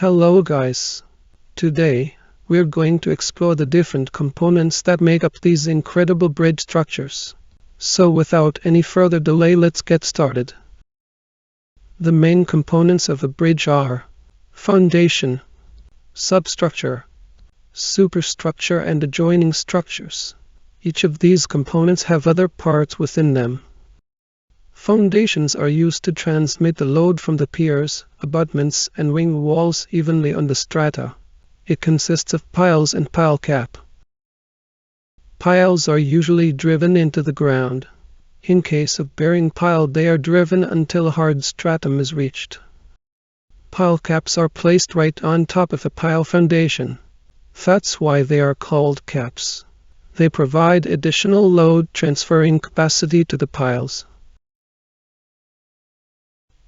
Hello guys. Today, we're going to explore the different components that make up these incredible bridge structures. So without any further delay, let's get started. The main components of a bridge are foundation, substructure, superstructure, and adjoining structures. Each of these components have other parts within them. Foundations are used to transmit the load from the piers, abutments, and wing walls evenly on the strata. It consists of piles and pile cap. Piles are usually driven into the ground. In case of bearing pile, they are driven until a hard stratum is reached. Pile caps are placed right on top of a pile foundation. That's why they are called caps. They provide additional load transferring capacity to the piles.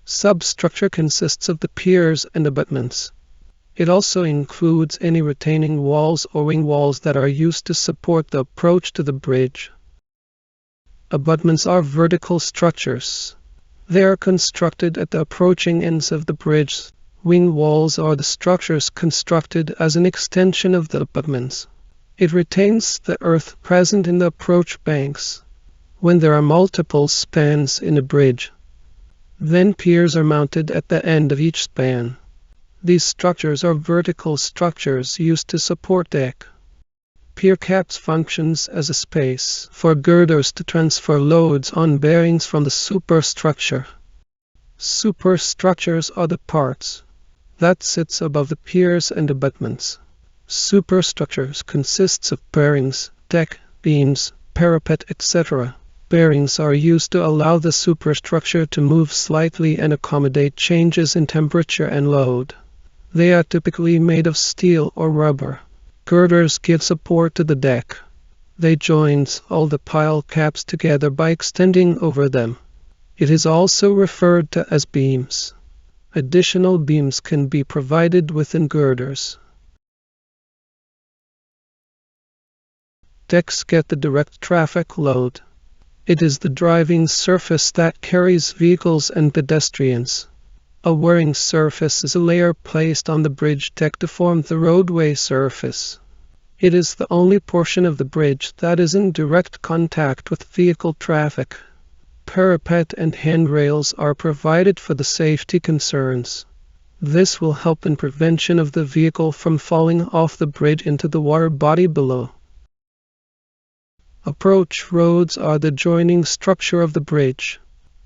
Substructure consists of the piers and abutments. It also includes any retaining walls or wing walls that are used to support the approach to the bridge. Abutments are vertical structures. They are constructed at the approaching ends of the bridge. Wing walls are the structures constructed as an extension of the abutments. It retains the earth present in the approach banks. When there are multiple spans in a bridge, then piers are mounted at the end of each span. These structures are vertical structures used to support deck. Pier caps functions as a space for girders to transfer loads on bearings from the superstructure. Superstructures are the parts that sits above the piers and abutments. Superstructures consists of bearings, deck, beams, parapet, etc. Bearings are used to allow the superstructure to move slightly and accommodate changes in temperature and load. They are typically made of steel or rubber. Girders give support to the deck. They join all the pile caps together by extending over them. It is also referred to as beams. Additional beams can be provided within girders. Decks get the direct traffic load. It is the driving surface that carries vehicles and pedestrians. A wearing surface is a layer placed on the bridge deck to form the roadway surface. It is the only portion of the bridge that is in direct contact with vehicle traffic. Parapet and handrails are provided for the safety concerns. This will help in prevention of the vehicle from falling off the bridge into the water body below. Approach roads are the joining structure of the bridge.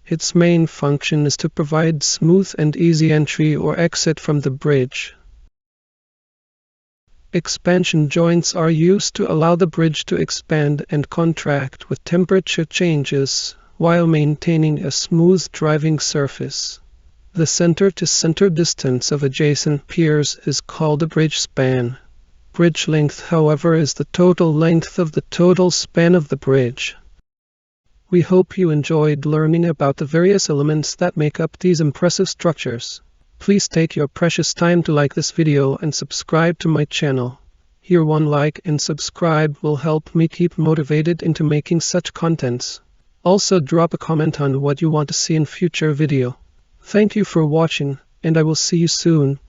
Its main function is to provide smooth and easy entry or exit from the bridge. Expansion joints are used to allow the bridge to expand and contract with temperature changes while maintaining a smooth driving surface. The center-to-center distance of adjacent piers is called a bridge span. Bridge length, however, is the total length of the total span of the bridge. We hope you enjoyed learning about the various elements that make up these impressive structures. Please take your precious time to like this video and subscribe to my channel. Your one like and subscribe will help me keep motivated into making such contents. Also drop a comment on what you want to see in future video. Thank you for watching, and I will see you soon.